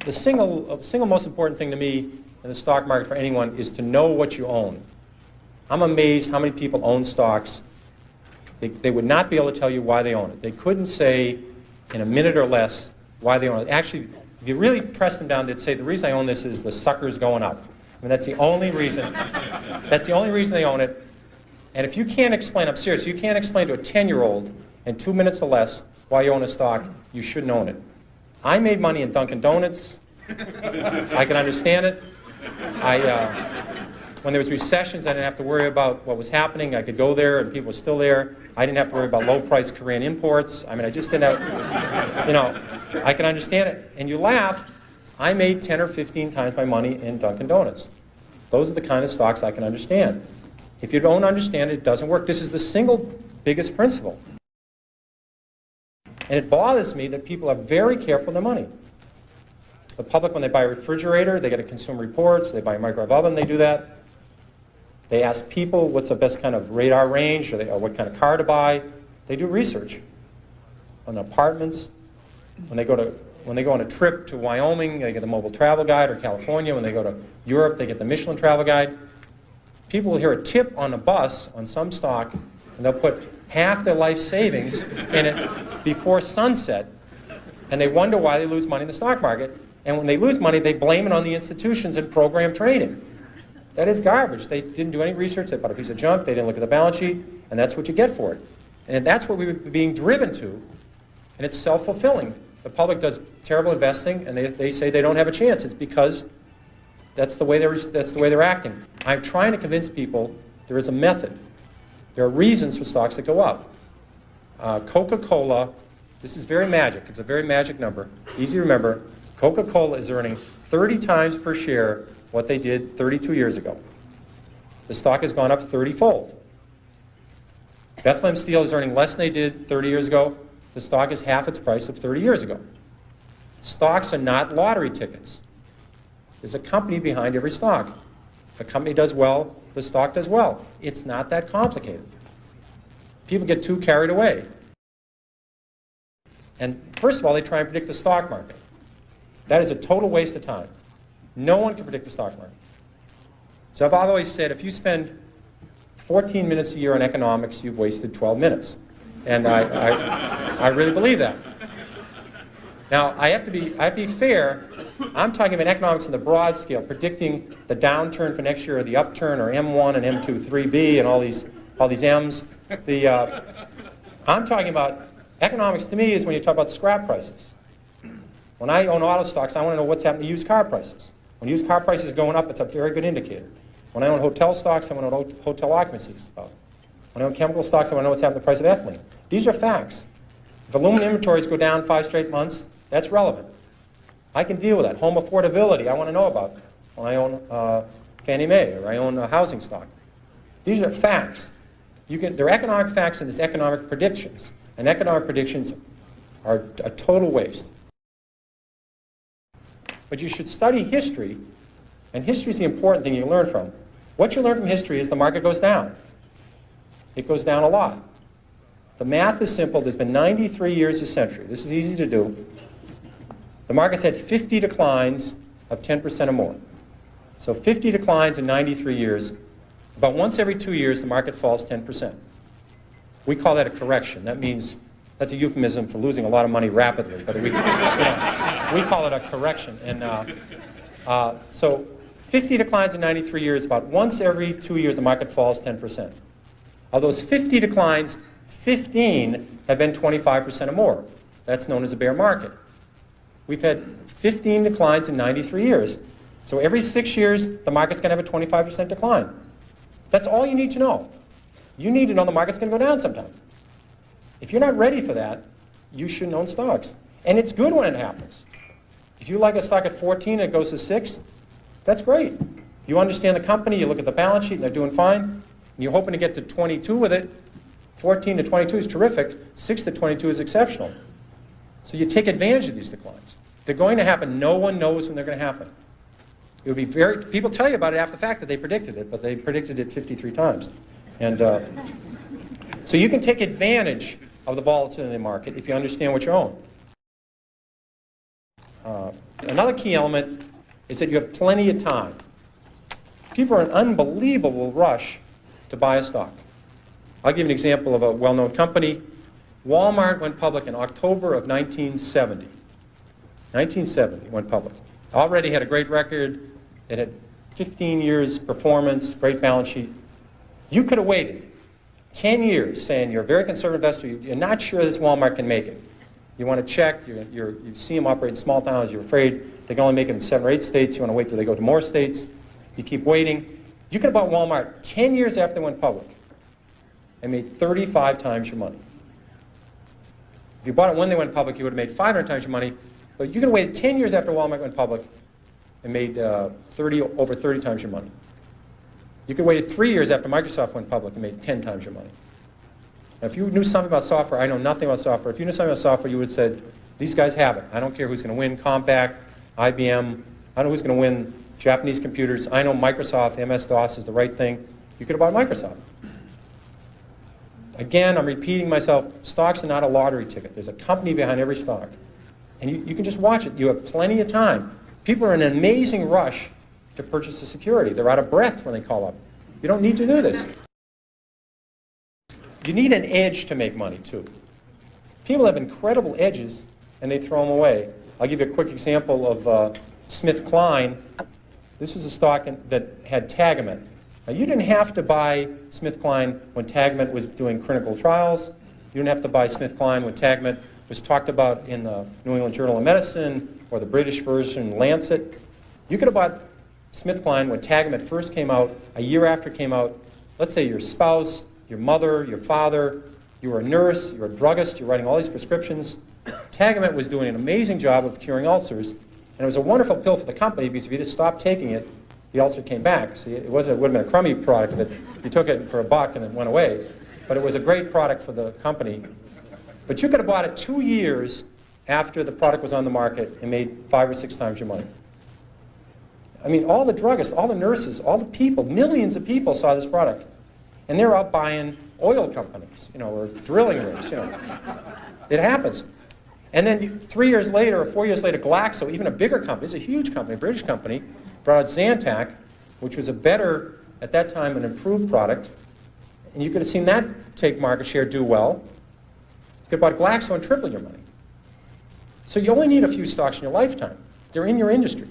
the single most important thing to me in the stock market for anyone is to know what you own. I'm amazed how many people own stocks. They would not be able to tell you why they own it. They couldn't say in a minute or less why they own it. Actually, if you really press them down, they'd say the reason I own this is the sucker's going up. I mean, that's the only reason. That's the only reason they own it. And if you can't explain, I'm serious, you can't explain to a 10-year-old in 2 minutes or less why you own a stock, you shouldn't own it. I made money in Dunkin' Donuts. I can understand it. When there was recessions, I didn't have to worry about what was happening. I could go there and people were still there. I didn't have to worry about low-priced Korean imports. I mean, I just didn't have, you know, I can understand it. And you laugh, I made 10 or 15 times my money in Dunkin' Donuts. Those are the kind of stocks I can understand. If you don't understand it, it doesn't work. This is the single biggest principle. And it bothers me that people are very careful with their money. The public, when they buy a refrigerator, they get a Consumer Reports. They buy a microwave oven, they do that. They ask people what's the best kind of radar range or what kind of car to buy. They do research on apartments. When they go on a trip to Wyoming, they get the Mobile Travel Guide, or California. When they go to Europe, they get the Michelin Travel Guide. People will hear a tip on a bus on some stock, and they'll put half their life savings in it before sunset, and they wonder why they lose money in the stock market. And when they lose money, they blame it on the institutions and program trading. That is garbage. They didn't do any research. They bought a piece of junk. They didn't look at the balance sheet, and that's what you get for it. And that's what we were being driven to, and it's self-fulfilling. The public does terrible investing, and they say they don't have a chance. It's because that's the way they're acting. I'm trying to convince people there is a method. There are reasons for stocks that go up. Coca-Cola, this is very magic. It's a very magic number. Easy to remember. Coca-Cola is earning 30 times per share what they did 32 years ago. The stock has gone up 30-fold. Bethlehem Steel is earning less than they did 30 years ago. The stock is half its price of 30 years ago. Stocks are not lottery tickets. There's a company behind every stock. If a company does well, the stock does well. It's not that complicated. People get too carried away. And first of all, they try and predict the stock market. That is a total waste of time. No one can predict the stock market. So I've always said, if you spend 14 minutes a year on economics, you've wasted 12 minutes. And I really believe that. Now, I have to be fair. I'm talking about economics on the broad scale, predicting the downturn for next year, or the upturn, or M1 and M2, 3B, and all these M's. I'm talking about economics. To me, is when you talk about scrap prices. When I own auto stocks, I want to know what's happening to used car prices. When used car prices are going up, it's a very good indicator. When I own hotel stocks, I want to know what hotel occupancy is about. When I own chemical stocks, I want to know what's happening to the price of ethylene. These are facts. If aluminum inventories go down 5 straight months, that's relevant. I can deal with that. Home affordability, I want to know about when I own Fannie Mae, or I own a housing stock. These are facts. There are economic facts and there's economic predictions. And economic predictions are a total waste. But you should study history, and history is the important thing you learn from. What you learn from history is the market goes down. It goes down a lot. The math is simple. There's been 93 years a century. This is easy to do. The market's had 50 declines of 10% or more. So 50 declines in 93 years. About once every 2 years, the market falls 10%. We call that a correction. That means, that's a euphemism for losing a lot of money rapidly. But we call it a correction. And so 50 declines in 93 years, about once every 2 years, the market falls 10%. Of those 50 declines, 15 have been 25% or more. That's known as a bear market. We've had 15 declines in 93 years. So every 6 years, the market's going to have a 25% decline. That's all you need to know. You need to know the market's going to go down sometime. If you're not ready for that, you shouldn't own stocks. And it's good when it happens. If you like a stock at 14 and it goes to 6, that's great. You understand the company, you look at the balance sheet and they're doing fine, and you're hoping to get to 22 with it. 14 to 22 is terrific. 6 to 22 is exceptional. So you take advantage of these declines. They're going to happen. No one knows when they're going to happen. It would be people tell you about it after the fact that they predicted it, but they predicted it 53 times. And so you can take advantage of the volatility in the market if you understand what you own. Another key element is that you have plenty of time. People are in an unbelievable rush to buy a stock. I'll give you an example of a well-known company. Walmart went public in October of 1970. 1970 went public. Already had a great record. It had 15 years performance, great balance sheet. You could have waited 10 years saying you're a very conservative investor, you're not sure this Walmart can make it. You want to check, you see them operate in small towns, you're afraid they can only make it in 7 or 8 states, you want to wait till they go to more states. You keep waiting. You could have bought Walmart 10 years after they went public and made 35 times your money. If you bought it when they went public, you would have made 500 times your money, but you could have waited 10 years after Walmart went public and made over 30 times your money. You could have waited 3 years after Microsoft went public and made 10 times your money. Now, if you knew something about software, I know nothing about software. If you knew something about software, you would have said, these guys have it. I don't care who's going to win, Compaq, IBM. I know who's going to win Japanese computers. I know Microsoft, MS-DOS is the right thing. You could have bought Microsoft. Again, I'm repeating myself, stocks are not a lottery ticket. There's a company behind every stock. And you can just watch it. You have plenty of time. People are in an amazing rush to purchase a security. They're out of breath when they call up. You don't need to do this. You need an edge to make money, too. People have incredible edges, and they throw them away. I'll give you a quick example of SmithKline. This was a stock that had Tagamet. Now, you didn't have to buy SmithKline when Tagamet was doing clinical trials. You didn't have to buy SmithKline when Tagamet was talked about in the New England Journal of Medicine or the British version, Lancet. You could have bought SmithKline when Tagamet first came out, a year after it came out. Let's say your spouse, your mother, your father, you were a nurse, you were a druggist, you're writing all these prescriptions. Tagamet was doing an amazing job of curing ulcers, and it was a wonderful pill for the company because if you just stopped taking it, the ulcer came back. See, it would have been a crummy product if you took it for $1 and it went away, but it was a great product for the company. But you could have bought it 2 years after the product was on the market and made 5 or 6 times your money. I mean, all the druggists, all the nurses, all the people, millions of people saw this product. And they're out buying oil companies, or drilling rigs, It happens. And then 3 years later or 4 years later, Glaxo, even a bigger company, it's a huge company, a British company, brought out Zantac, which was a better, at that time, an improved product. And you could have seen that take market share, do well. You could have bought Glaxo and triple your money. So you only need a few stocks in your lifetime. They're in your industry.